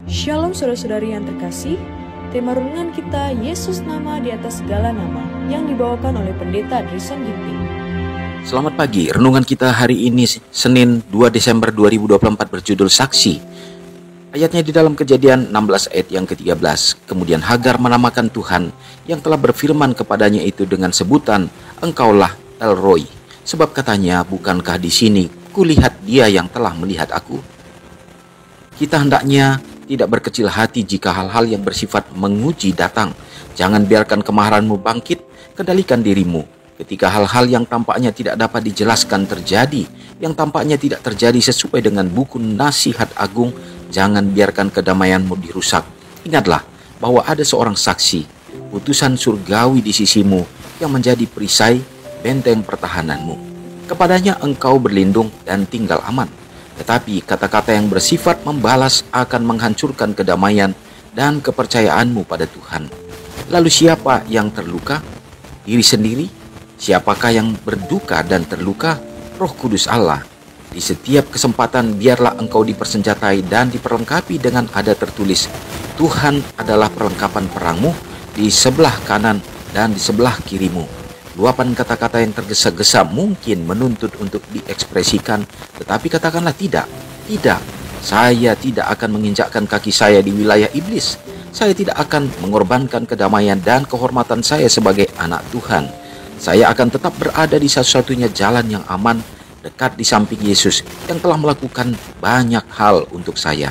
Shalom saudara-saudari yang terkasih, tema renungan kita Yesus nama di atas segala nama yang dibawakan oleh Pendeta Drisan Ginting. Selamat pagi, renungan kita hari ini Senin 2 Desember 2024 berjudul Saksi. Ayatnya di dalam Kejadian 16 ayat yang ke-13. Kemudian Hagar menamakan Tuhan yang telah berfirman kepadanya itu dengan sebutan, Engkaulah El Roi. Sebab katanya, bukankah di sini kulihat dia yang telah melihat aku? Kita hendaknya tidak berkecil hati jika hal-hal yang bersifat menguji datang. Jangan biarkan kemarahanmu bangkit, kendalikan dirimu. Ketika hal-hal yang tampaknya tidak dapat dijelaskan terjadi, yang tampaknya tidak terjadi sesuai dengan buku nasihat agung, jangan biarkan kedamaianmu dirusak. Ingatlah bahwa ada seorang saksi, utusan surgawi di sisimu yang menjadi perisai benteng pertahananmu. Kepadanya engkau berlindung dan tinggal aman. Tetapi kata-kata yang bersifat membalas akan menghancurkan kedamaian dan kepercayaanmu pada Tuhan. Lalu siapa yang terluka? Diri sendiri? Siapakah yang berduka dan terluka? Roh Kudus Allah. Di setiap kesempatan biarlah engkau dipersenjatai dan diperlengkapi dengan ada tertulis, Tuhan adalah perlengkapan perangmu di sebelah kanan dan di sebelah kirimu. Luapan kata-kata yang tergesa-gesa mungkin menuntut untuk diekspresikan, tetapi katakanlah tidak. Saya tidak akan menginjakkan kaki saya di wilayah iblis. Saya tidak akan mengorbankan kedamaian dan kehormatan saya sebagai anak Tuhan. Saya akan tetap berada di satu-satunya jalan yang aman, dekat di samping Yesus yang telah melakukan banyak hal untuk saya.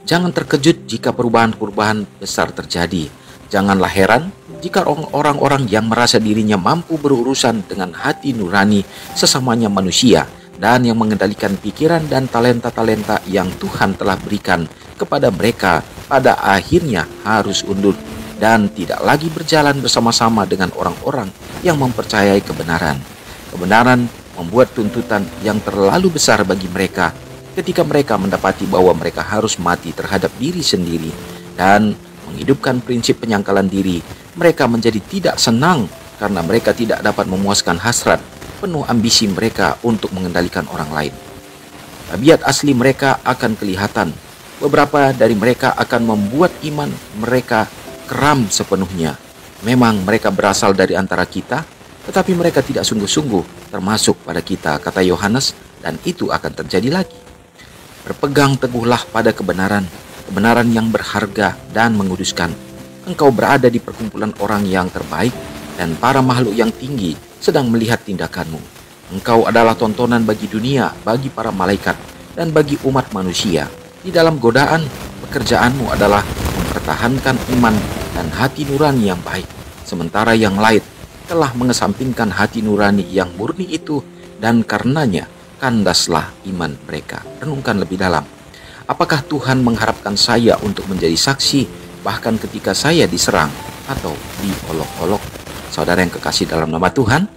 Jangan terkejut jika perubahan-perubahan besar terjadi. Janganlah heran jika orang-orang yang merasa dirinya mampu berurusan dengan hati nurani sesamanya manusia dan yang mengendalikan pikiran dan talenta-talenta yang Tuhan telah berikan kepada mereka pada akhirnya harus undur dan tidak lagi berjalan bersama-sama dengan orang-orang yang mempercayai kebenaran. Kebenaran membuat tuntutan yang terlalu besar bagi mereka ketika mereka mendapati bahwa mereka harus mati terhadap diri sendiri dan menghidupkan prinsip penyangkalan diri. Mereka menjadi tidak senang karena mereka tidak dapat memuaskan hasrat penuh ambisi mereka untuk mengendalikan orang lain. Tabiat asli mereka akan kelihatan. Beberapa dari mereka akan membuat iman mereka keram sepenuhnya. Memang mereka berasal dari antara kita, tetapi mereka tidak sungguh-sungguh termasuk pada kita, kata Yohanes, dan itu akan terjadi lagi. Berpegang teguhlah pada kebenaran yang berharga dan menguduskan. Engkau berada di perkumpulan orang yang terbaik dan para makhluk yang tinggi sedang melihat tindakanmu. Engkau adalah tontonan bagi dunia, bagi para malaikat, dan bagi umat manusia. Di dalam godaan, pekerjaanmu adalah mempertahankan iman dan hati nurani yang baik, sementara yang lain telah mengesampingkan hati nurani yang murni itu, dan karenanya kandaslah iman mereka. Renungkan lebih dalam. Apakah Tuhan mengharapkan saya untuk menjadi saksi bahkan ketika saya diserang atau diolok-olok? Saudara yang kekasih dalam nama Tuhan,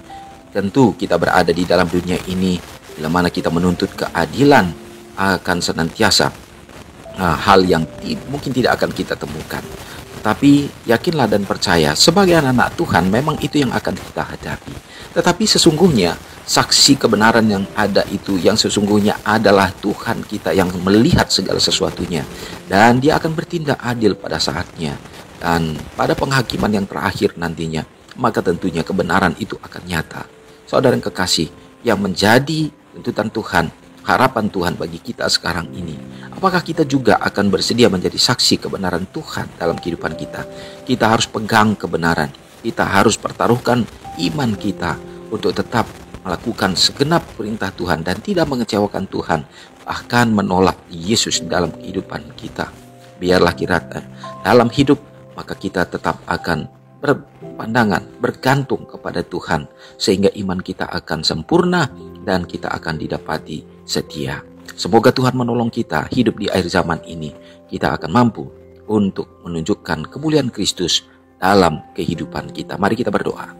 tentu kita berada di dalam dunia ini bila mana kita menuntut keadilan akan senantiasa hal yang mungkin tidak akan kita temukan. Tapi yakinlah dan percaya sebagai anak-anak Tuhan memang itu yang akan kita hadapi. Tetapi sesungguhnya saksi kebenaran yang ada itu yang sesungguhnya adalah Tuhan kita yang melihat segala sesuatunya. Dan dia akan bertindak adil pada saatnya. Dan pada penghakiman yang terakhir nantinya, maka tentunya kebenaran itu akan nyata. Saudara yang kekasih, yang menjadi tuntutan Tuhan, harapan Tuhan bagi kita sekarang ini, apakah kita juga akan bersedia menjadi saksi kebenaran Tuhan dalam kehidupan kita? Kita harus pegang kebenaran. Kita harus pertaruhkan iman kita untuk tetap melakukan segenap perintah Tuhan dan tidak mengecewakan Tuhan, bahkan menolak Yesus dalam kehidupan kita. Biarlah kita dalam hidup, maka kita tetap akan berpandangan, bergantung kepada Tuhan, sehingga iman kita akan sempurna dan kita akan didapati setia. Semoga Tuhan menolong kita hidup di akhir zaman ini. Kita akan mampu untuk menunjukkan kemuliaan Kristus dalam kehidupan kita. Mari kita berdoa.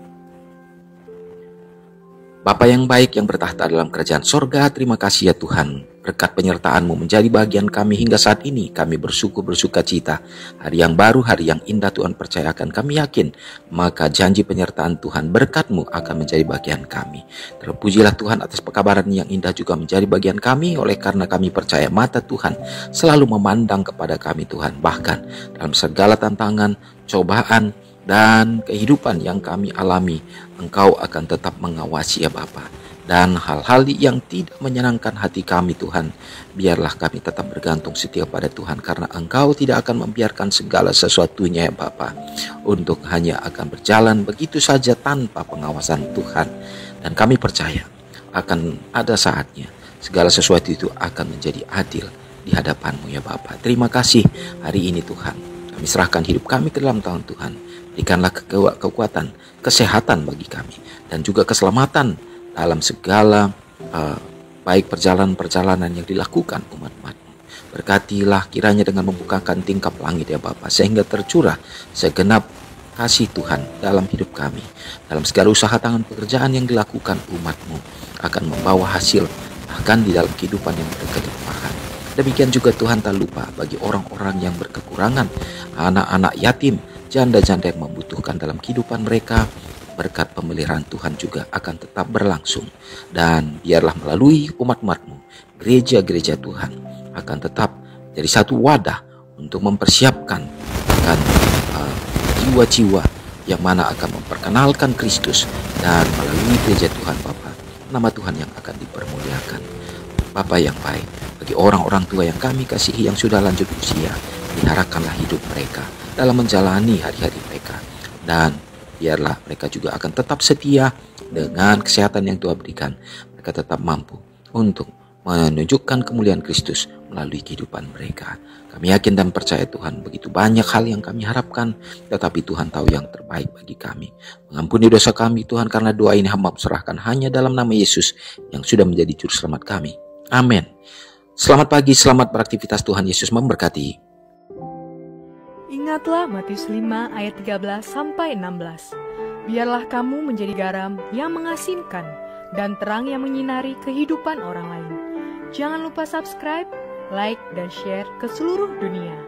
Bapa yang baik yang bertahta dalam kerajaan sorga, terima kasih ya Tuhan. Berkat penyertaan-Mu menjadi bagian kami hingga saat ini. Kami bersuka cita. Hari yang baru, hari yang indah Tuhan percayakan. Kami yakin, maka janji penyertaan Tuhan, berkat-Mu akan menjadi bagian kami. Terpujilah Tuhan atas pekabaran yang indah juga menjadi bagian kami. Oleh karena kami percaya mata Tuhan selalu memandang kepada kami Tuhan. Bahkan dalam segala tantangan, cobaan, dan kehidupan yang kami alami, Engkau akan tetap mengawasi ya Bapa. Dan hal-hal yang tidak menyenangkan hati kami Tuhan, biarlah kami tetap bergantung setia pada Tuhan, karena Engkau tidak akan membiarkan segala sesuatunya ya Bapa untuk hanya akan berjalan begitu saja tanpa pengawasan Tuhan. Dan kami percaya akan ada saatnya segala sesuatu itu akan menjadi adil di hadapan-Mu ya Bapa. Terima kasih hari ini Tuhan. Kami serahkan hidup kami ke dalam tangan Tuhan. Berikanlah kekuatan, kesehatan bagi kami, dan juga keselamatan dalam segala baik perjalanan-perjalanan yang dilakukan umat-Mu. Berkatilah kiranya dengan membukakan tingkap langit ya Bapa, sehingga tercurah segenap kasih Tuhan dalam hidup kami. Dalam segala usaha tangan pekerjaan yang dilakukan umat-Mu akan membawa hasil, bahkan di dalam kehidupan yang berkelimpahan. Demikian juga Tuhan tak lupa bagi orang-orang yang berkekurangan, anak-anak yatim, janda-janda yang membutuhkan dalam kehidupan mereka. Berkat pemeliharaan Tuhan juga akan tetap berlangsung. Dan biarlah melalui umat-Mu, gereja-gereja Tuhan akan tetap jadi satu wadah untuk mempersiapkan akan jiwa-jiwa yang mana akan memperkenalkan Kristus. Dan melalui gereja Tuhan Bapa, nama Tuhan yang akan dipermuliakan. Bapa yang baik, bagi orang-orang tua yang kami kasihi yang sudah lanjut usia, peliharakanlah hidup mereka dalam menjalani hari-hari mereka. Dan biarlah mereka juga akan tetap setia dengan kesehatan yang Tuhan berikan. Mereka tetap mampu untuk menunjukkan kemuliaan Kristus melalui kehidupan mereka. Kami yakin dan percaya Tuhan, begitu banyak hal yang kami harapkan, tetapi Tuhan tahu yang terbaik bagi kami. Mengampuni dosa kami Tuhan, karena doa ini hamba serahkan hanya dalam nama Yesus yang sudah menjadi juru selamat kami. Amin. Selamat pagi, selamat beraktivitas. Tuhan Yesus memberkati. Ingatlah Matius 5 ayat 13-16. Biarlah kamu menjadi garam yang mengasinkan dan terang yang menyinari kehidupan orang lain. Jangan lupa subscribe, like, dan share ke seluruh dunia.